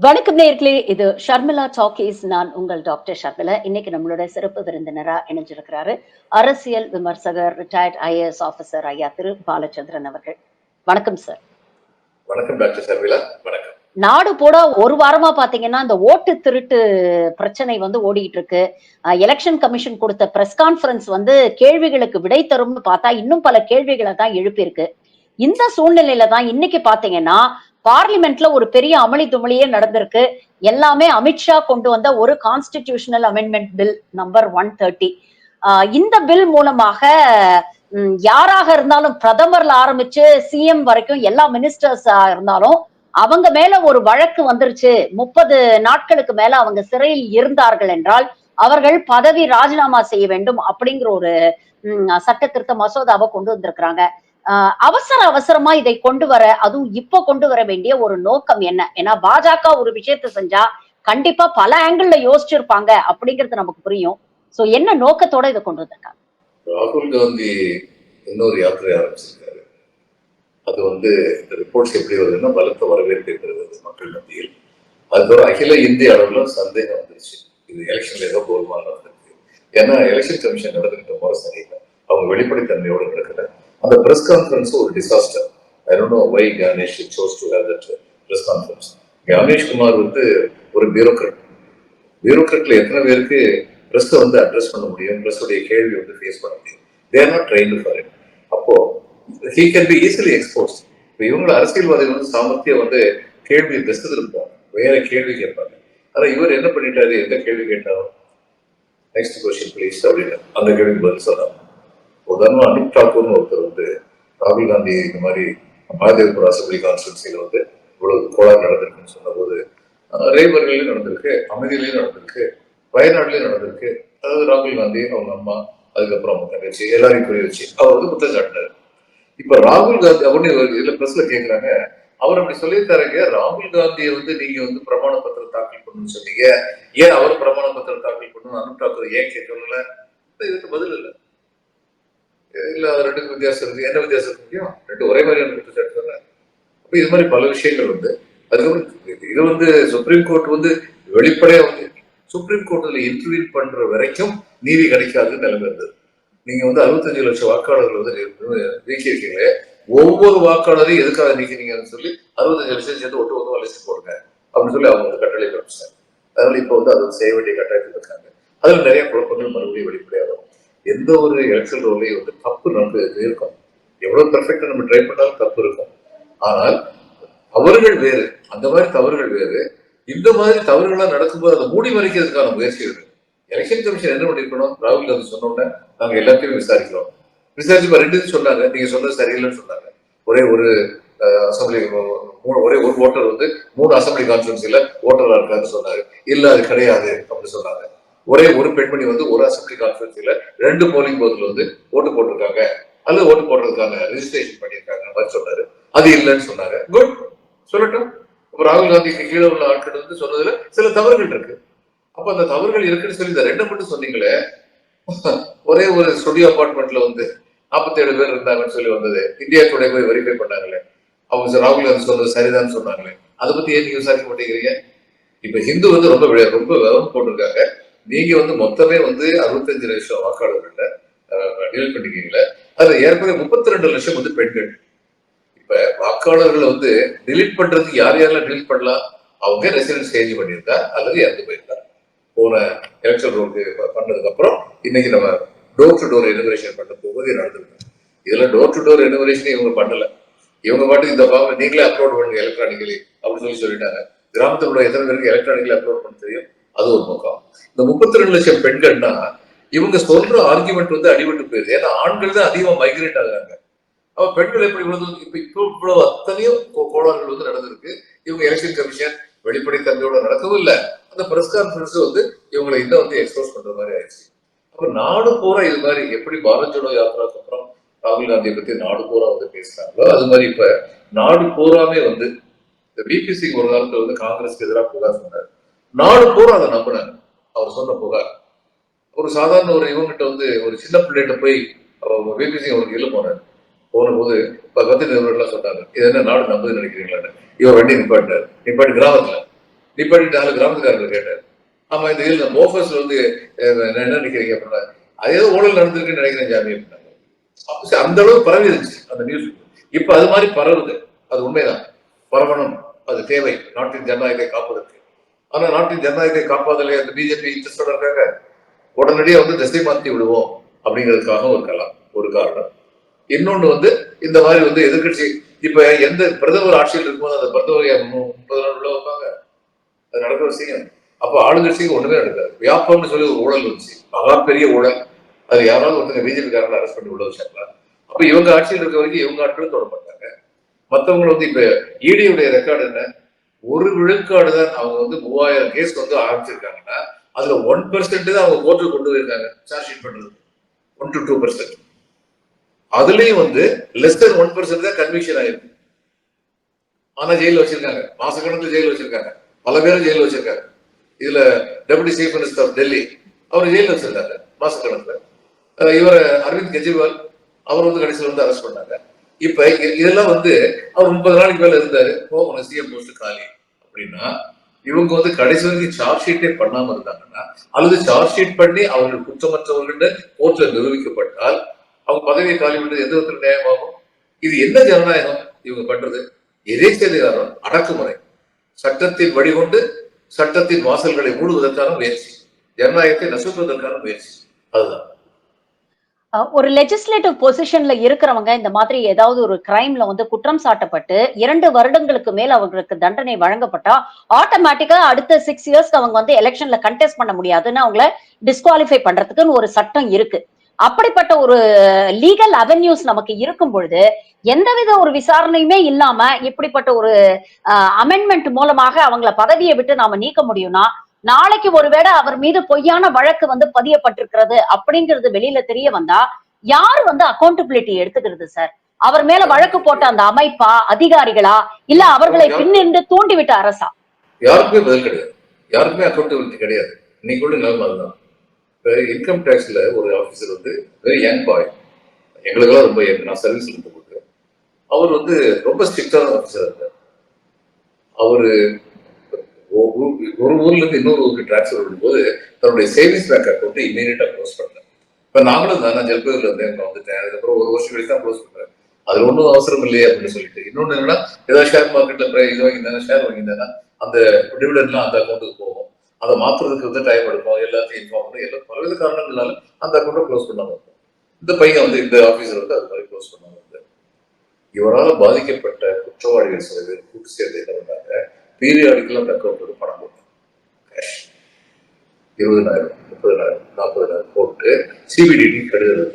வணக்கம் நேயர்களே, இது ஷர்மிளா டாக்கீஸ். நான் உங்கள் டாக்டர் ஷர்மிளா. இன்னைக்கு நம்மளோட சிறப்பு விருந்தினரா இணைஞ்சிருக்கிறாரு அரசியல் விமர்சகர், ரிட்டையர்ட் ஐஏஎஸ் ஆபீசர் ஐயா திரு பாலச்சந்திரன் அவர்கள். வணக்கம் சார். வணக்கம் டாக்டர் ஷர்மிளா. வணக்கம். நாடு போட ஒரு வாரமா பாத்தீங்கன்னா இந்த ஓட்டு திருட்டு பிரச்சனை ஓடிட்டு இருக்கு. எலெக்ஷன் கமிஷன் கொடுத்த பிரஸ் கான்ஃபரன்ஸ் கேள்விகளுக்கு விடை தரும்னு பார்த்தா இன்னும் பல கேள்விகளை தான் எழுப்பியிருக்கு. இந்த சூழ்நிலையில தான் இன்னைக்கு பாத்தீங்கன்னா பார்லிமெண்ட்ல ஒரு பெரிய அமளி துமளியே நடந்திருக்கு. எல்லாமே அமித்ஷா கொண்டு வந்த ஒரு கான்ஸ்டிடியூஷனல் அமெண்ட்மெண்ட் பில் நம்பர் 130. இந்த பில் மூலமாக யாராக இருந்தாலும் பிரதமர்ல ஆரம்பிச்சு சிஎம் வரைக்கும் எல்லா மினிஸ்டர்ஸ் இருந்தாலும் அவங்க மேல ஒரு வழக்கு வந்துருச்சு, 30 நாட்களுக்கு மேல அவங்க சிறையில் இருந்தார்கள் என்றால் அவர்கள் பதவி ராஜினாமா செய்ய வேண்டும் அப்படிங்கிற ஒரு சட்ட திருத்த மசோதாவை கொண்டு வந்திருக்கிறாங்க. அவசரமா இதை கொண்டு வர, அதுவும் இப்ப கொண்டு வர வேண்டிய ஒரு நோக்கம் என்ன? ஏன்னா பாஜக ஒரு விஷயத்த செஞ்சா கண்டிப்பா பல ஆங்கிள் யோசிச்சிருப்பாங்க அப்படிங்கிறது நமக்கு புரியும். சோ என்ன நோக்கத்தோட இதை கொண்டு வந்திருக்காங்க? ராகுல் காந்தி இன்னொரு யாத்திரை ஆரம்பிச்சிருக்காரு. அது இந்த ரிப்போர்ட்ஸ் எப்படி வருதுன்னா பலத்த வரவேற்பு இருக்கிறது மக்கள் மத்தியில். அது அகில இந்திய அளவுல சந்தேகம் வந்துருச்சு, இது எலெக்ஷன்ல ஏதோ கோல்மால் நடந்திருக்கு. ஏன்னா எலெக்ஷன் கமிஷன் நடந்துகிட்ட முறை சரியில்லை, அவங்க வெளிப்படைத்தன்மையோடு நடக்கல. அந்த பிரஸ் கான்ஃபரன்ஸ் ஒரு disaster. I don't know why Ganesh chose to have that press conference. Ganesh Kumar ஒரு பியூரோக்ராட்ல எத்தனை பேருக்கு பிரஸ் அட்ரஸ் பண்ண முடியும், பிரஸ்ஸுடைய கேள்வி ஃபேஸ் பண்ண முடியும்? They are not trained for it. அப்போ he can be easily exposed. இப்போ இவங்க அரசியல்வாதிகள் சாமர்த்தியம் கேள்வி பெஸ்ட் இருப்பாங்க, வேற கேள்வி கேட்பாங்க. ஆனா இவர் என்ன பண்ணிட்டாரு, எந்த கேள்வி கேட்டாலும் நெக்ஸ்ட் கொஸ்டின் ப்ளீஸ் அப்படின்னு அந்த கேள்விக்கு பதில் சொன்னாங்க. உதாரணம் அனுப் தாக்கூர்னு ஒருத்தர் ராகுல் காந்தி இந்த மாதிரி மகாதேவ்புர் அசம்பிளி கான்ஸ்டியூன்சியில இவ்வளவு கோளாறு நடந்திருக்குன்னு சொன்ன போது ரேபர்லையும் நடந்திருக்கு, அமைதியிலையும் நடந்திருக்கு, வயநாடுலயும் நடந்திருக்கு. அதாவது ராகுல் காந்தி, அவங்க அம்மா, அதுக்கப்புறம் அவங்க தங்கச்சி எல்லாரையும் புரிய வச்சு அவர் குற்றம் சாட்டினார். இப்ப ராகுல் காந்தி அப்படின்னு இதுல பிரஸ்ல கேட்கிறாங்க, அவர் அப்படி சொல்லியிருக்காருங்க, ராகுல் காந்தியை நீங்க பிரமாண பத்திரம் தாக்கல் பண்ணணும்னு சொன்னீங்க, ஏன் அவர் பிரமாண பத்திரம் தாக்கல் பண்ணணும் அனுப் தாக்கூர் ஏன் கேட்கல? இதுக்கு பதில் இல்லை. இல்ல ரெண்டுக்கு வித்தியாசம் இருக்கு. என்ன வித்தியாசம் இருக்க முடியும்? ரெண்டு ஒரே மாதிரியான குற்றச்சாட்டு தானே. அப்ப இது மாதிரி பல விஷயங்கள் அதுக்கப்புறம் இது சுப்ரீம் கோர்ட் வெளிப்படையா சுப்ரீம் கோர்ட்ல இன்டர்வியூ பண்ற வரைக்கும் நீதி கிடைக்காதுன்னு நிலைமை இருந்தது. நீங்க 65 லட்சம் வாக்காளர்கள் நீக்கிருக்கீங்களே, ஒவ்வொரு வாக்காளரையும் எதுக்காக நீக்கிறீங்கன்னு சொல்லி 65 லட்சம் சேர்ந்து ஒட்டு லிஸ்ட் போடுங்க அப்படின்னு சொல்லி அவங்க கட்டளை பிறப்பிச்சாங்க. அதனால இப்ப அதை செய்ய வேண்டிய கட்டாயத்தில் இருக்காங்க. அதுல நிறைய குழப்பங்கள் மறுபடியும் வெளிப்படையாகும். எந்த ஒரு எலெக்ஷன் ரோலையும் தப்பு நமக்கு இருக்கும். எவ்வளவு பெர்ஃபெக்டா நம்ம ட்ரை பண்ணாலும் தப்பு இருக்கும். ஆனால் அவர்கள் வேறு, அந்த மாதிரி தவறுகள் வேறு. இந்த மாதிரி தவறுகளா நடக்கும்போது அதை மூடி மறைக்கிறதுக்கான முயற்சி இருக்கு. எலெக்ஷன் கமிஷன் என்ன பண்ணிருக்கணும்? ராகுல் காந்தி சொன்னோம்னா நாங்க எல்லாத்தையும் விசாரிக்கிறோம். விசாரிச்சு ரெண்டு சொன்னாங்க, நீங்க சொன்னது சரியில்லைன்னு சொன்னாங்க. ஒரே ஒரு அசம்பிளி ஒரே ஒரு ஓட்டர் 3 அசம்பிளி கான்ஃபரன்ஸ்ல ஓட்டரா இருக்காருன்னு சொன்னாரு. இல்ல அது கிடையாது அப்படின்னு சொன்னாங்க. ஒரே ஒரு பெண்மணி ஒரு அசம்பிளி கான்ஃபரன்ஸ்ல 2 போலிங் பூத்ல ஓட்டு போட்டிருக்காங்க, அல்லது ஓட்டு போடுறதுக்கான ரெஜிஸ்ட்ரேஷன் பண்ணியிருக்காங்க மாதிரி சொன்னாரு. அது இல்லைன்னு சொன்னாங்க. குட், சொல்லட்டும். ராகுல் காந்திக்கு கீழே உள்ள ஆட்கள் சொன்னதுல சில தவறுகள் இருக்கு. அப்ப அந்த தவறுகள் இருக்குன்னு சொல்லி இந்த 2 மட்டும் சொன்னீங்களே, ஒரே ஒரு ஸ்டுடியோ அபார்ட்மெண்ட்ல 47 பேர் இருந்தாங்கன்னு சொல்லி வந்தது, இந்தியா டுடே போய் வெரிஃபை பண்ணாங்களே, அவங்க ராகுல் காந்தி சொன்னது சரிதான் சொன்னாங்களே, அதை பத்தி ஏன் நீங்க விசாரிக்க மாட்டேங்கிறீங்க? இப்ப ஹிந்து ரொம்ப விவரம் போட்டிருக்காங்க. நீங்க மொத்தமே 65 லட்சம் வாக்காளர்கள்ல டீல் பண்ணிக்கீங்களே, அதுல ஏற்கனவே 32 லட்சம் பெண்கள். இப்ப வாக்காளர்களை டிலீட் பண்றதுக்கு யார் யாரெல்லாம் டிலீட் பண்ணலாம்? அவங்க ரெசிடென்ஸ் சேஞ்ச் பண்ணியிருந்தா அல்லது இறந்து போயிருந்தா. போன எலெக்ஷன் ரோக்கு பண்ணதுக்கு அப்புறம் இன்னைக்கு நம்ம டோர் டு டோர் எனுமரேஷன் பண்ண போகுது நடந்திருக்கு. இதுல டோர் டு டோர் எனுமரேஷன் இவங்க பண்ணல. இவங்க பாட்டுக்கு இந்த ஃபார்ம் நீங்களே அப்லோட் பண்ணுங்க எலக்ட்ரானிக்கலி அப்படின்னு சொல்லிட்டாங்க. கிராமத்தில் உள்ள எத்தனை பேருக்கு எலக்ட்ரானிக்கலி அப்லோட் பண்ண தெரியும்? அது ஒரு பக்கம். இந்த 32 லட்சம் பெண்கள்னா இவங்க சொல்ற ஆர்குமெண்ட் அடிபட்டு போயிருது. ஏன்னா ஆண்கள் தான் அதிகமா மைக்ரேட் ஆகுறாங்க. அவ பெண்கள் எப்படி இவ்வளவு அத்தனையும் கோளாறுகள் நடந்திருக்கு. இவங்க எலெக்ஷன் கமிஷன் வெளிப்படைத்தன்மையோட நடக்கவும் இல்லை. அந்த பிரஸ் கான்ஃபரன்ஸ் இவங்களை இன்னும் எக்ஸ்போஸ் பண்ற மாதிரி ஆயிடுச்சு. அப்ப நாடு பூரா இது மாதிரி எப்படி பாரத் ஜோடோ யாத்திராக்கு அப்புறம் ராகுல் காந்தியை பத்தி நாடு பூரா பேசுறாங்களோ அது மாதிரி இப்ப நாடு பூராமே இந்த பிபிசி ஒரு காலத்துல காங்கிரஸ்க்கு எதிராக புகார் சொன்னார். நாடு பூரா அதை நம்பினாங்க. அவர் சொன்ன புகார் ஒரு சாதாரண ஒரு இவங்கிட்ட ஒரு சின்ன பிள்ளைகிட்ட போய் பிபிசி அவருக்கு இல்ல போனார். போன போது பக்கத்து நிறுவனம்லாம் சொன்னாங்க, இது என்ன நாடு நம்புதுன்னு நினைக்கிறீங்களான்னு. இவர் வண்டி நிப்பாட்டினார். நிப்பாட்டி கிராமத்துல நிப்பாட்டி 4 கிராமத்துக்காரர்கள் கேட்டார். ஆமா இந்த இதுல மோஃபர்ஸ்ல வந்து என்ன நினைக்கிறீங்க அப்படின்னா, அது ஏதோ ஊழல் நடந்திருக்குன்னு நினைக்கிறேன் ஜாமி அப்படின்னாங்க. அந்த அளவு பரவி இருந்துச்சு அந்த நியூஸ். இப்ப அது மாதிரி பரவுது. அது உண்மைதான், பரவணும், அது தேவை நாட்டின் ஜனநாயகத்தை காப்பதற்கு. ஆனா நாட்டின் ஜனநாயகத்தை காப்பாதலே அந்த பிஜேபி இன்ட்ரெஸ்டோட இருக்காங்க. உடனடியா வந்து திசை மாற்றி விடுவோம் அப்படிங்கிறதுக்காக ஒரு காரணம். இன்னொன்று வந்து இந்த மாதிரி வந்து எதிர்கட்சி இப்ப எந்த பிரதமர் ஆட்சியில் இருக்கும்போது அந்த பிரதமர் 30 நாள் உள்ள வைப்பாங்க, அது நடக்கிற விஷயம். அப்ப ஆளுங்கட்சிக்கு ஒண்ணுமே நடக்காது. வியாபாரம்னு சொல்லி ஒரு ஊழல் வந்துச்சு, மகா பெரிய ஊழல். அது யாராவது ஒருத்தங்க பிஜேபி காரங்களை அரெஸ்ட் பண்ணி உள்ள வச்சாங்களா? அப்ப இவங்க ஆட்சியில் இருக்க வரைக்கும் இவங்க ஆட்களும் தொடப்பட்டாங்க. மற்றவங்க வந்து இப்ப இடியுடைய ரெக்கார்டு என்ன, 1 விழுக்காடு தான் அவங்க வந்து 3000 கேஸ் வந்து ஆரம்பிச்சிருக்காங்கன்னா அதுல 1% தான் அவங்க கோர்ட்டு கொண்டு போயிருக்காங்க சார்ஜ் ஷீட் பண்றது, 1 to 2%. அதுலயும் வந்து லெஸ் தென் 1% தான் கன்விக்ஷன் ஆயிருக்கு. ஆனா ஜெயில வச்சிருக்காங்க, மாசக்கணக்கில் ஜெயில வச்சிருக்காங்க, பல பேரும் ஜெயில வச்சிருக்காங்க. இதுல deputy chief minister of Delhi அவர் ஜெயில வச்சிருக்காங்க மாசக்கணக்கில். இவர் அரவிந்த் கெஜ்ரிவால் அவர் வந்து கடைசியில் வந்து அரெஸ்ட் பண்ணாங்க. இப்ப இதெல்லாம் வந்து அவர் 30 நாளைக்கு மேல இருந்தாரு, போகணும் சிஎம் போஸ்ட் காலி அப்படின்னா இவங்க வந்து கடைசி வரைக்கும் சார்ஜ் ஷீட்டே பண்ணாம இருந்தாங்கன்னா, அல்லது சார்ஜ் ஷீட் பண்ணி அவர்கள் குற்றமற்றவர்கள் கோர்ட்ல நிரூபிக்கப்பட்டால் அவங்க பதவியை காலி பண்ணது எந்த விதத்தில் நியாயமாகும்? இது என்ன ஜனநாயகம் இவங்க பண்றது? எதேச்சதிகாரம், அடக்குமுறை, சட்டத்தின் வழிகொண்டு சட்டத்தின் வாசல்களை மூடுவதற்கான முயற்சி, ஜனநாயகத்தை நசுக்குவதற்கான முயற்சி. அதுதான் ஒரு லெஜிஸ்லேட்டிவ் பொசிஷன்ல இருக்கிறவங்க இந்த மாதிரி ஏதாவது ஒரு கிரைம்ல வந்து குற்றம் சாட்டப்பட்டு 2 வருடங்களுக்கு மேல் அவங்களுக்கு தண்டனை வழங்கப்பட்டா ஆட்டோமேட்டிக்கா அடுத்த 6 இயர்ஸ்க்கு அவங்க வந்து எலெக்ஷன்ல கண்டெஸ்ட் பண்ண முடியாதுன்னு அவங்கள டிஸ்குவாலிஃபை பண்றதுக்குன்னு ஒரு சட்டம் இருக்கு. அப்படிப்பட்ட ஒரு லீகல் அவென்யூஸ் நமக்கு இருக்கும் பொழுது எந்தவித ஒரு விசாரணையுமே இல்லாம இப்படிப்பட்ட ஒரு அமெண்ட்மெண்ட் மூலமாக அவங்கள பதவியை விட்டு நாம நீக்க முடியும்னா, நாளைக்கு ஒருவேளை அவர் மீது பொய்யான வழக்கு வந்து பதியப்பட்டிருக்கிறது அப்படிங்கிறது வெளியில தெரிய வந்தா யாரு வந்து அக்கௌண்டபிலிட்டி எடுத்துக்கிறது சார்? அவர் மேல வழக்கு போட்ட அந்த அமைப்பா, அதிகாரிகளா, இல்ல அவர்களை பின்னின்று தூண்டிவிட்ட அரசா? யாருக்குமே பதில் கிடையாது, யாருக்குமே அக்கௌண்டபிலிட்டி கிடையாது. இன்னைக்கு உள்ள நிலைமை அதுதான். இன்கம் டேக்ஸ்ல ஒரு ஆபீசர் வந்து வெரி யங் பாய், எங்களுக்கெல்லாம் ரொம்ப யங், நான் சர்வீஸ்ல இருந்து போட்டு, அவர் வந்து ரொம்ப ஸ்ட்ரிக்டான ஆபீசர் இருந்தார். அவரு ஒரு ஊர்ல இருந்து இன்னொரு ஊருக்கு டிரான்ஸ்பர் பண்ணும்போது தன்னுடைய சேவிங்ஸ் பேங்க் அக்கௌண்ட் இமீடியட்டா க்ளோஸ் பண்ணேன். இப்ப நாங்களும் தான், நான் ஜல்பேர்ல இருந்தேன், வந்துட்டேன், அதுக்கப்புறம் 1 வருஷம் கழிச்சு தான் க்ளோஸ் பண்றேன். அதுல ஒன்றும் அவசரம் இல்லையே அப்படின்னு சொல்லிட்டு. இன்னொன்னு என்னன்னா, ஏதாவது ஷேர் மார்க்கெட்ல இது வாங்கியிருந்தாங்க, ஷேர் வாங்கியிருந்தேன்னா அந்த டிவிடெண்ட்லாம் அந்த அக்கௌண்ட்டுக்கு போகும். அதை மாத்துறதுக்கு வந்து டைம் எடுக்கும், எல்லாத்தையும் இன்ஃபார்ம் பண்ணி எல்லாம் பலவித காரணங்களால அந்த அக்கௌண்ட்டை க்ளோஸ் பண்ணாம இருக்கும். இந்த பையன் வந்து இந்த ஆபீசர் வந்து அது மாதிரி க்ளோஸ் பண்ணாம இருந்தார். இவரால் பாதிக்கப்பட்ட குற்றவாளிகள் சில பேர் கூட்டு சேர்ந்து என்ன பண்ணாங்க, பீரியாடிக்கல் அந்த அக்கௌண்ட்டோட பணம் போட்டாங்க. கேஷ் 20,000, 30,000, 40,000 போட்டு சிபிடிடி கடுதல்.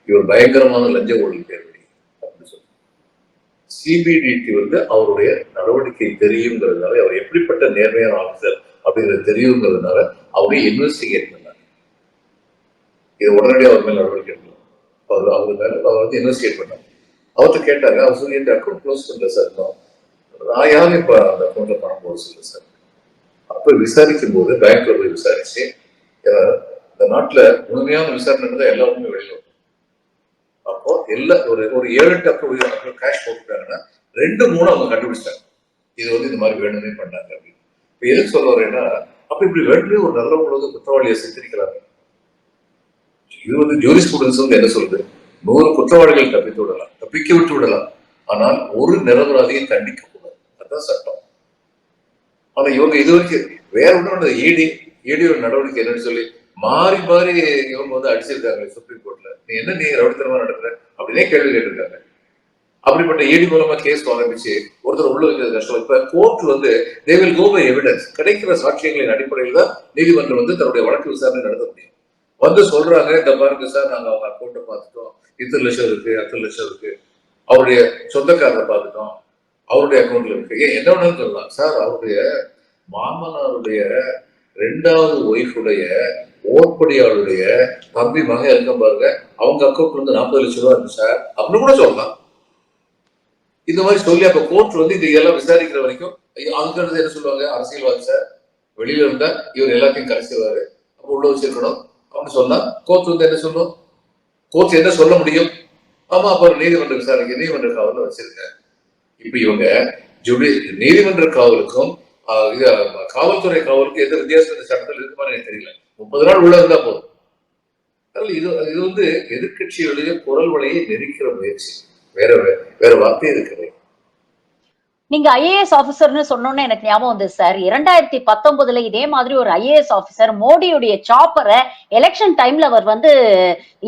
இவர் பயங்கரமான லஞ்ச ஊழல் பேரடி அப்படின்னு சொல்லி சிபிடிடி வந்து அவருடைய நடவடிக்கை தெரியுங்கிறதுனால, அவர் எப்படிப்பட்ட நேர்மையான ஆபீசர் அப்படிங்கிறது தெரியுங்கிறதுனால அவரை இன்வெஸ்டிகேட் பண்ணாங்க. இது உடனடியாக அவர் மேல நடவடிக்கை எடுக்கலாம். அவர் மேல அவர் வந்து இன்வெஸ்டிகேட் பண்ணாங்க. அவர்கிட்ட கேட்டாங்க, அவர் சொல்லி இந்த அக்கௌண்ட் க்ளோஸ் பண்ணல சார், நான் யாரும் இப்ப அந்த அக்கௌண்ட்ல பணம் போட சொல்ல சார். அப்ப விசாரிக்கும் போது பேங்க்ல போய் விசாரிச்சு, இந்த நாட்டுல முழுமையான விசாரணை தான் எல்லாருமே வெளியில வரும். அப்போ எல்லா ஒரு 7-8 அக்கௌண்ட் கேஷ் போட்டுட்டாங்கன்னா 2-3 அவங்க கண்டுபிடிச்சாங்க இது வந்து இந்த மாதிரி வேணுமே பண்ணாங்க அப்படின்னு. இப்ப எதுக்கு சொல்ல வரேன்னா, அப்ப இப்படி வேணுமே ஒரு நல்லவங்க வந்து குற்றவாளியை சித்தரிக்கிறாங்க. இது வந்து ஜூரி ஸ்டூடெண்ட்ஸ் வந்து என்ன சொல்றது, 100 குற்றவாளிகள் தப்பிக்க விட்டு விடலாம், ஆனால் ஒரு நிரபராதியை தண்டிக்க கூடாது, அதுதான் சட்டம். ஆனா இவங்க இது வரைக்கும் வேற ஒண்ணு ஏடியோட நடவடிக்கை என்னன்னு சொல்லி மாறி மாறி இவங்க வந்து அடிச்சிருக்காங்க சுப்ரீம் கோர்ட்ல. நீ ரவுடித்தனமா நடத்துற அப்படின்னே கேள்வி கேட்டிருக்காங்க. அப்படிப்பட்ட ஏடி மூலமா கேஸ் ஆரம்பிச்சு ஒருத்தர் உள்ள வைக்கிறது கஷ்டம். இப்ப கோர்ட் வந்து they will go by evidence, கிடைக்கிற சாட்சியங்களின் அடிப்படையில் தான் நீதிமன்றம் வந்து தன்னுடைய வழக்கு விசாரணை நடத்த முடியும். வந்து சொல்றாங்க, இந்த பாருங்க சார், நாங்க அவங்க அக்கௌண்ட்டை பார்த்துட்டோம், 2 லட்சம் இருக்கு, 10 லட்சம் இருக்கு, அவருடைய சொந்தக்காரரை பார்த்துட்டோம், அவருடைய அக்கௌண்ட்ல இருக்கு. என்ன வேணாலும் சொல்லலாம் சார். அவருடைய மாமனாருடைய 2வது ஒய்ஃபுடைய ஓர்படியாளுடைய தம்பி மகன் இருக்க பாருங்க, அவங்க அக்கௌண்ட்ல இருந்து 40 லட்சம் ரூபாய் இருக்கு சார் அப்படின்னு கூட சொல்லலாம். இந்த மாதிரி சொல்லி அப்ப கோர்ட் வந்து இதெல்லாம் விசாரிக்கிற வரைக்கும் அங்கிருந்து என்ன சொல்லுவாங்க, அரசியல்வாதி சார் வெளியில இருந்தா இவர் எல்லாத்தையும் கரைச்சிடுவாரு, அப்ப உள்ள வச்சிருக்கணும் அப்படின்னு சொன்னா கோர்ட் வந்து என்ன சொல்லும், கோர்ட் என்ன சொல்ல முடியும், ஆமா அப்புறம் நீதிமன்ற விசாரிக்க நீதிமன்ற காவல வச்சிருக்க. இப்ப இவங்க நீதிமன்ற காவலுக்கும் இது காவல்துறை காவலுக்கு எந்த வித்தியாசம் இந்த சட்டத்தில் இருக்குமான்னு எனக்கு தெரியல. 30 நாள் உள்ள இருந்தா போதும். இது இது வந்து எதிர்கட்சிகளுடைய குரல் வலையை நெருக்கிற முயற்சி, வேற வேற வார்த்தை இருக்கிறது. நீங்க ஐஏஎஸ் ஆபிசர்னு சொன்னோன்னு எனக்கு ஞாபகம் வந்து சார், 2019 இதே மாதிரி ஒரு ஐஏஎஸ் ஆபிசர் மோடியுடைய சாப்பரை எலெக்ஷன் டைம்ல அவர் வந்து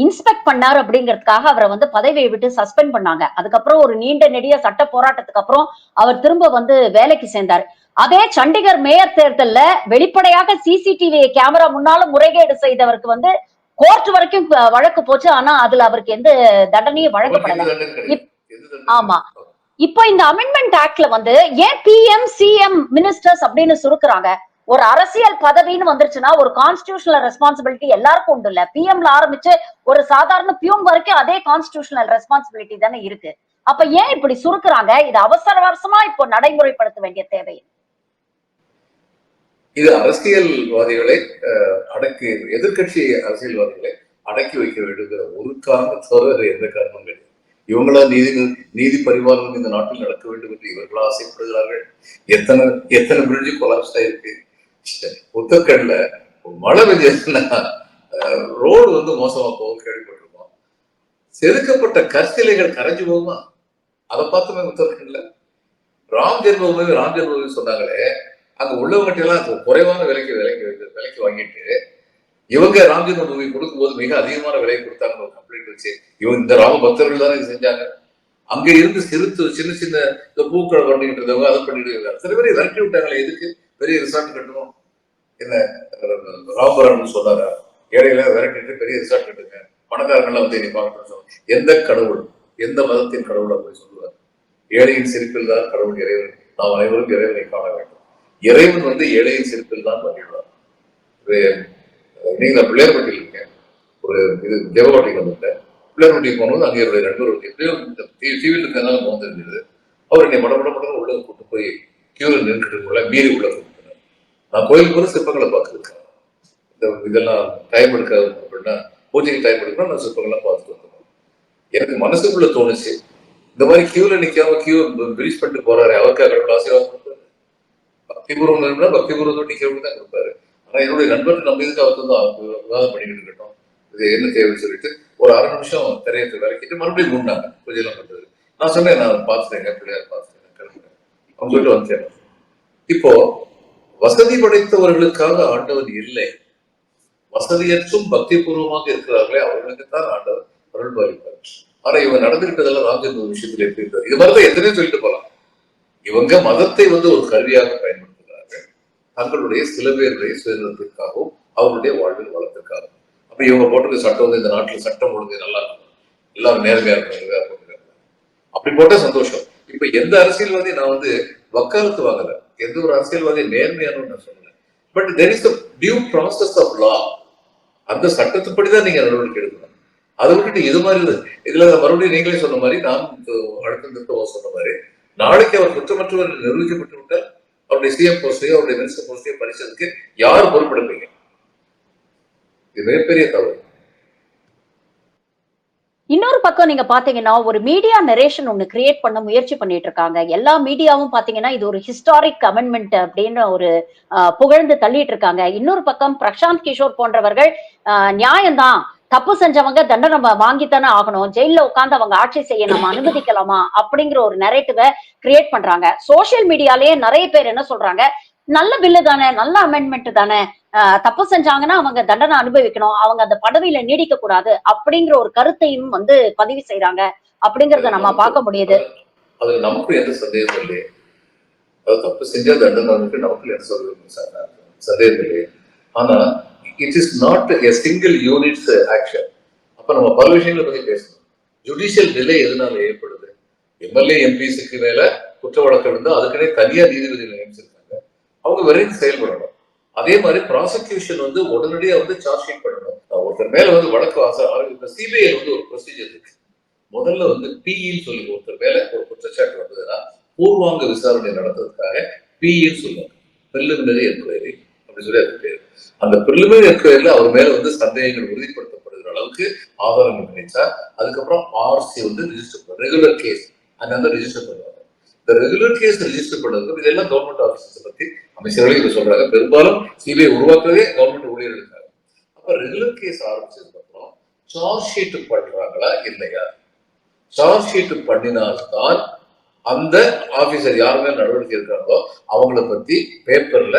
இன்ஸ்பெக்ட் பண்ணார் அப்படிங்கிறதுக்காக அவரை வந்து பதவியை விட்டு சஸ்பெண்ட் பண்ணாங்க. அதுக்கப்புறம் ஒரு நீண்ட நெடிய சட்ட போராட்டத்துக்கு அப்புறம் அவர் திரும்ப வந்து வேலைக்கு சேர்ந்தார். அதே சண்டிகர் மேயர் தேர்தல்ல வெளிப்படையாக சிசிடிவி கேமரா முன்னால முறைகேடு செய்தவருக்கு வந்து கோர்ட் வரைக்கும் வழக்கு போச்சு. ஆனா அதுல அவருக்கு எந்த தண்டனையும் வழங்கப்படல. ஆமா. இப்போ இந்த அமெண்ட்மெண்ட் ஆக்ட்ல வந்து ஏன் பிஎம் சிஎம் மினிஸ்டர்ஸ் அப்படின்னு சுருக்குறாங்க? ஒரு அரசியல் பதவின்னு வந்துருச்சுன்னா ஒரு கான்ஸ்டிடியூஷனல் ரெஸ்பான்சிபிலிட்டி எல்லாருக்கும் உண்டு இல்ல? பிஎம்ல ஆரம்பிச்சு ஒரு சாதாரண பியூன் வரைக்கும் அதே கான்ஸ்டிடியூஷனல் ரெஸ்பான்சிபிலிட்டி தானே இருக்கு. அப்ப ஏன் இப்படி சுருக்குறாங்க? இது அவசரமா இப்போ நடைமுறைப்படுத்த வேண்டிய தேவை. இது அரசியல்வாதிகளை அடக்கி, எதிர்கட்சி அரசியல்வாதிகளை அடக்கி வைக்க வேண்டுங்கிற ஒரு காரணம் தவிர எந்த காரணமும் கிடையாது. இவங்களா நீதி பரிமாற்றம் இந்த நாட்டில் நடக்க வேண்டும் என்று இவர்களா ஆசைப்படுகிறார்கள். எத்தனை எத்தனை பிரிட்ஜு கொலாப்ஸ் ஆயிருக்கு. உத்தரகண்ட்ல மழை பெஞ்சதுன்னா ரோடு வந்து மோசமா போகும் கேள்விப்பட்டிருக்கோம். செதுக்கப்பட்ட கற்சிலைகள் கரைஞ்சு போகுமா? அதை பார்த்துமே உத்தரகண்ட்ல ராம் ஜென்மபூமி சொன்னாங்களே, அங்க உள்ளவங்க எல்லாம் குறைவான விலைக்கு வாங்கிட்டு இவங்க ராம் ஜென்மபூமி கொடுக்கும்போது மிக அதிகமான விலை கொடுத்தாங்க ஒரு கம்ப்ளைண்ட் வச்சு. இவங்க இந்த ராம பக்தர்கள் தானே இது செஞ்சாங்க. அங்க இருந்து சின்ன சின்ன இந்த பூக்களை பண்ணிட்டு இருந்தவங்க அதை பண்ணிட்டு இருக்காங்க. சில பேர் விரட்டி விட்டாங்களே, எதுக்கு பெரிய ரிசார்ட் கட்டணும்? என்ன ராமபுரம் சொன்னாரா? ஏழையில விரட்டிட்டு பெரிய ரிசார்ட் கட்டுங்க, பணக்காரங்கள்லாம் வந்து நீ பார்க்கணும். எந்த கடவுள், எந்த மதத்தின் கடவுள் அப்படி சொல்லுவார்? ஏழையின் சிரிப்பில் தான் கடவுள் இறைவன், நாம் அனைவரும் இறைவனை காண வேண்டும். இறைவன் வந்து ஏழையின் சிரிப்பில் தான் வருகிறார். நீங்க பிள்ளையார்பட்டியில் இருக்கேன், ஒரு இது தேவகோட்டைக்கு வந்துட்டேன். பிள்ளையார்பட்டிக்கு போனது அங்கே என்னுடைய நண்பர் எப்படியோ டிவியில் இருக்கிறதுனால போந்திருந்தது. அவர் என்னை மட உள்ள கூட்டு போய் கியூவில் நின்றுட்டு மீறி உள்ள கூப்பிட்டு, நான் கோயிலுக்கு போய் சிற்பங்களை பார்த்துருக்கேன். இதெல்லாம் டைம் எடுக்காது அப்படின்னா, பூஜைக்கு டைம் எடுக்கணும், நான் சிற்பங்கள்லாம் பார்த்துட்டு வந்துடுவேன். எனக்கு மனசுக்குள்ள தோணுச்சு, இந்த மாதிரி கியூல நிக்காம கியூ பிரிச் பண்ணிட்டு போறாரு, அவருக்காக கடவுள் ஆசீர்வாதம் கொடுப்பாரு. பக்திபூர்வம் இருந்தா பக்திபூர்வத்தோடு நிக்கிறவங்க தான் கொடுப்பாரு. ஆனா என்னுடைய நண்பர்கள் நம்ம இதுக்கு அவருக்கு வந்து விவாதம் பண்ணிக்கிட்டு இருக்கட்டும், இது என்ன தேவைன்னு சொல்லிட்டு ஒரு 1/2 நிமிஷம் திரையத்தை விளக்கிட்டு மறுபடியும் மூடினாங்க பூஜை எல்லாம் பண்றது. நான் சொன்னேன், நான் பார்த்துட்டேங்க, பிள்ளையார் பார்த்துட்டேன், கிளம்புறேன் அவங்க சொல்லிட்டு வந்துட்டேன். இப்போ வசதி படைத்தவர்களுக்காக ஆண்டவன் இல்லை, வசதியற்றும் பக்தி பூர்வமாக இருக்கிறார்களே அவர்களுக்குத்தான் ஆண்டவர் அருள் பாலிப்பார். ஆனா இவங்க நடந்துகிட்டதெல்லாம் ராஜன் ஒரு விஷயத்துல எப்படி இருக்காரு, இது மாதிரிதான் எத்தனையோ சொல்லிட்டு போலாம். இவங்க மதத்தை வந்து ஒரு கருவியாக பயன்படுத்துகிறார்கள், தங்களுடைய சில பேருடைய சுதந்திரத்திற்காகவும் அவருடைய வாழ்வில் வளத்திற்காகவும். அப்ப இவங்க போட்டிருக்க சட்டம் வந்து இந்த நாட்டுல சட்டம் ஒழுங்கு நல்லா இருக்கும், எல்லாரும் நேர்மையா இருக்கணும், அப்படி போட்ட சந்தோஷம். இப்ப எந்த அரசியல்வாதி நான் வந்து வக்காலத்து வாங்கல, எந்த ஒரு அரசியல்வாதி நேர்மையானு நான் சொல்லல. But there is the due process of law. அந்த சட்டத்துப்படிதான் நீங்க நடவடிக்கை எடுக்கணும். அதை விட்டுட்டு இது மாதிரி இதுல மறுபடியும் நீங்களே சொன்ன மாதிரி, நான் அடுத்த சொன்ன மாதிரி, நாளைக்கு அவர் குற்றமற்றவர் நிரூபிக்கப்பட்டு விட்டால் அவருடைய சிஎம் போஸ்டையோ அவருடைய மினிஸ்டர் போஸ்டையோ பறிச்சதுக்கு யார் பொறுப்பெடுப்பீங்க? இது மிகப்பெரிய தவறு. இன்னொரு பக்கம் நீங்க பாத்தீங்கன்னா ஒரு மீடியா நரேஷன் ஒண்ணு கிரியேட் பண்ண முயற்சி பண்ணிட்டு இருக்காங்க. எல்லா மீடியாவும் பாத்தீங்கன்னா இது ஒரு ஹிஸ்டாரிக் அமெண்ட்மெண்ட் அப்படின்னு ஒரு புகழ்ந்து தள்ளிட்டு இருக்காங்க. இன்னொரு பக்கம் பிரசாந்த் கிஷோர் போன்றவர்கள் நியாயம்தான், தப்பு செஞ்சவங்க தண்டனை வாங்கித்தானே ஆகணும், ஜெயில உட்கார்ந்து அவங்க ஆட்சி செய்ய நம்ம அனுமதிக்கலாமா அப்படிங்கிற ஒரு நரேட்டிவை கிரியேட் பண்றாங்க. சோசியல் மீடியாலேயே நிறைய பேர் என்ன சொல்றாங்க, நல்ல பில்லு தானே, நல்ல அமெண்ட்மெண்ட் தானே, தப்பு செஞ்சாங்கன்னா அவங்க தண்டனை அனுபவிக்கணும், அவங்க அந்த பதவியில நீடிக்க கூடாது அப்படிங்கிற ஒரு கருத்தையும் வந்து பதிவு செய்யறாங்க அப்படிங்கறத நம்ம பார்க்க முடியுது. அது நமக்கு எந்த சந்தேகம் இல்லையே, அது தப்பு செஞ்சா தண்டனை நமக்கு எந்த சந்தேகம் இல்லையே. ஆனா it is not a single units action. அப்ப நம்ம பல விஷயங்களை பத்தி பேசணும். ஜுடிஷியல் நிலை எதனால ஏற்படுது? எம்எல்ஏ எம்பிஸுக்கு மேல குற்ற வழக்கு இருந்தா அதுக்குன்னே தனியா நீதிபதிகள் நியமிச்சிருக்காங்க, அவங்க விரைந்து செயல்படணும். அதே மாதிரி ப்ராசிக்யூஷன் வந்து உடனடியா வந்து சார்ஜ் ஷீட் பண்ணணும். ஒருத்தர் மேல வந்து வழக்கு சிபிஐ வந்து ஒரு ப்ரொசீஜர் இருக்கு. முதல்ல வந்து பிஇன்னு சொல்லி ஒருத்தர் மேல ஒரு குற்றச்சாட்டு வந்ததுன்னா பூர்வாங்க விசாரணை நடத்துறதுக்காக பிஇன்னு சொல்லுவாங்க, பிரிலிமினரி என்கொயரி அப்படி சொல்லி அது பேரு. அந்த பிரிலிமினரி என்கொயரியில அவர் மேல வந்து சந்தேகங்கள் உறுதிப்படுத்தப்படுகிற அளவுக்கு ஆதாரங்கள் கிடைச்சா அதுக்கப்புறம் ஆர்சி வந்து ரிஜிஸ்டர் பண்ணுவாங்க, ரெகுலர் கேஸ் அந்த ரிஜிஸ்டர் பண்ணுவாங்க. இந்த ரெகுலர் கேஸ் ரிஜிஸ்டர் பண்ணதுக்கு இதெல்லாம் கவர்மெண்ட் ஆபீசர்ஸ் பத்தி அமைச்சர்களே இதை சொல்றாங்க. பெரும்பாலும் சிபிஐ உருவாக்குறதே கவர்மெண்ட் ஊழியர்களுக்காக. அப்ப ரெகுலர் கேஸ் ஆரம்பிச்சதுக்கு அப்புறம் சார்ஜ் ஷீட் பண்றாங்களா இல்லையா? சார்ஜ் ஷீட் பண்ணினால்தான் அந்த ஆபீசர் யார் மேல நடவடிக்கை இருக்காங்களோ அவங்கள பத்தி பேப்பர்ல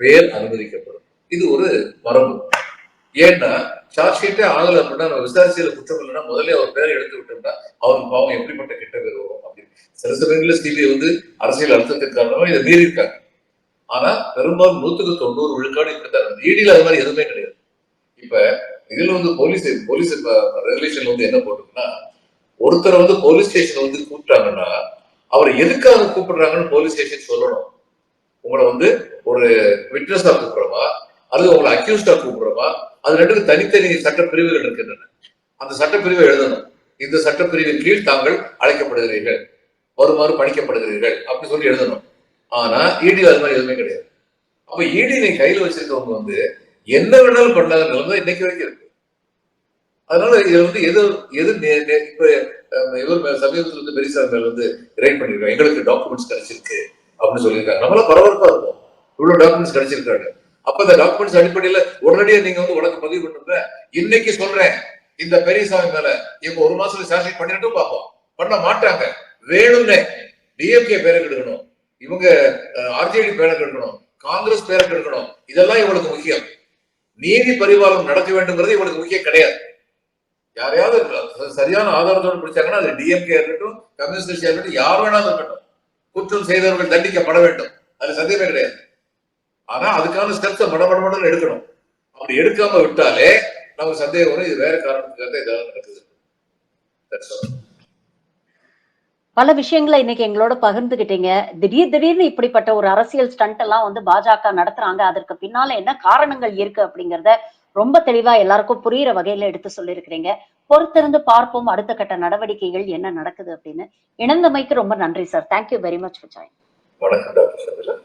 பேர் அனுமதிக்கப்படும். இது ஒரு மரபு. ஏன்னா சார்ஜ் ஷீட்டே ஆகல அப்படின்னா நம்ம விசாரிச்சல குற்றம் இல்லைன்னா முதல்ல அவர் பேரை எடுத்து விட்டோம்னா அவருக்கு பாவம் எப்படிப்பட்ட கெட்ட பேர் வரும் அப்படின்னு. சில சமயங்கள்ல சிபிஐ அரசியல் அழுத்தத்திற்கு காரணமா இதை மீறி இருக்காங்க. ஆனா பெரும்பாலும் 100% விழுக்காடு இப்படித்தான். ஈடியில அது மாதிரி எதுவுமே கிடையாது. இப்ப இதுல போலீஸ் ரெகுலேஷன் என்ன போட்டுருக்குன்னா, ஒருத்தர் போலீஸ் ஸ்டேஷன் கூப்பிட்டாங்கன்னா அவரை எதுக்காக கூப்பிடுறாங்கன்னு போலீஸ் ஸ்டேஷன் சொல்லணும். உங்களை ஒரு விட்னஸா கூப்பிடுறோமா அல்லது உங்களை அக்யூஸ்டா கூப்பிடுறோமா, அது ரெண்டுக்கும் தனித்தனி சட்ட பிரிவுகள் இருக்கின்றன. அந்த சட்டப்பிரிவை எழுதணும். இந்த சட்டப்பிரிவின் கீழ் தாங்கள் அழைக்கப்படுகிறீர்கள், வருமாறு பணிக்கப்படுகிறீர்கள் அப்படின்னு சொல்லி எழுதணும். ஆனா இடி அது மாதிரி எதுவுமே கிடையாது. அப்ப இடி நீ கையில வச்சிருக்கவங்க என்ன வேணாலும் பண்ணாத நிலைமை இன்னைக்கு வரைக்கும் இருக்கு. அதனால இது எது எது இப்ப இவர் சமீபத்தில் பெரியசாமி மேல ரைட் பண்ணிருக்காங்க. எங்களுக்கு டாக்குமெண்ட்ஸ் கிடைச்சிருக்கு அப்படின்னு சொல்லியிருக்காங்க. நம்மள பரபரப்பா இருக்கும், இவ்வளவு டாக்குமெண்ட்ஸ் கிடைச்சிருக்காங்க. அப்ப இந்த டாக்குமெண்ட்ஸ் அடிப்படையில உடனடியா நீங்க வழக்கு பதிவு பண்ணுங்க. இன்னைக்கு சொல்றேன், இந்த பெரியசாமி மேல இவங்க 1 மாசத்துல சார்ஜ் பண்ணிட்டும் பார்ப்போம். பண்ண மாட்டாங்க. வேணும்னே டிஎம்கே பேரை கெடுக்கணும், இவங்க ஆர்ஜேடி பேரை கெடுக்கணும், காங்கிரஸ் பேரை கெடுக்கணும். இதெல்லாம் இவங்களுக்கு முக்கியம். நீதி பரிபாலனம் நடக்க வேண்டும்ங்கிறது இவங்களுக்கு முக்கியம் கிடையாது. யாரையாவது சரியான ஆதாரத்தோடு பிடிச்சாங்கன்னா அது டிஎம்கே இருக்கட்டும், கம்யூனிஸ்ட் கட்சியா இருக்கட்டும், யார் வேணாலும் இருக்கட்டும், குற்றம் செய்தவர்கள் தண்டிக்கப்பட வேண்டும். அது சந்தேகமே கிடையாது. ஆனா அதுக்கான ஸ்டெப்ஸை மடமடமடன் எடுக்கணும். அப்படி எடுக்காம விட்டாலே நமக்கு சந்தேகம் வரும், இது வேற காரணத்துக்காக ஏதாவது நடக்குது. பல விஷயங்களை இன்னைக்கு எங்களோட பகிர்ந்துகிட்டீங்க. திடீர்னு இப்படிப்பட்ட ஒரு அரசியல் ஸ்டண்ட் எல்லாம் பாஜக நடத்துறாங்க. அதற்கு பின்னால என்ன காரணங்கள் இருக்கு அப்படிங்கறத ரொம்ப தெளிவா எல்லாருக்கும் புரியுற வகையில எடுத்து சொல்லியிருக்கிறீங்க. பொறுத்திருந்து பார்ப்போம் அடுத்த கட்ட நடவடிக்கைகள் என்ன நடக்குது அப்படின்னு. இணைந்தமைக்கு ரொம்ப நன்றி sir. Thank you very much for join. வணக்கம் டாக்டர்.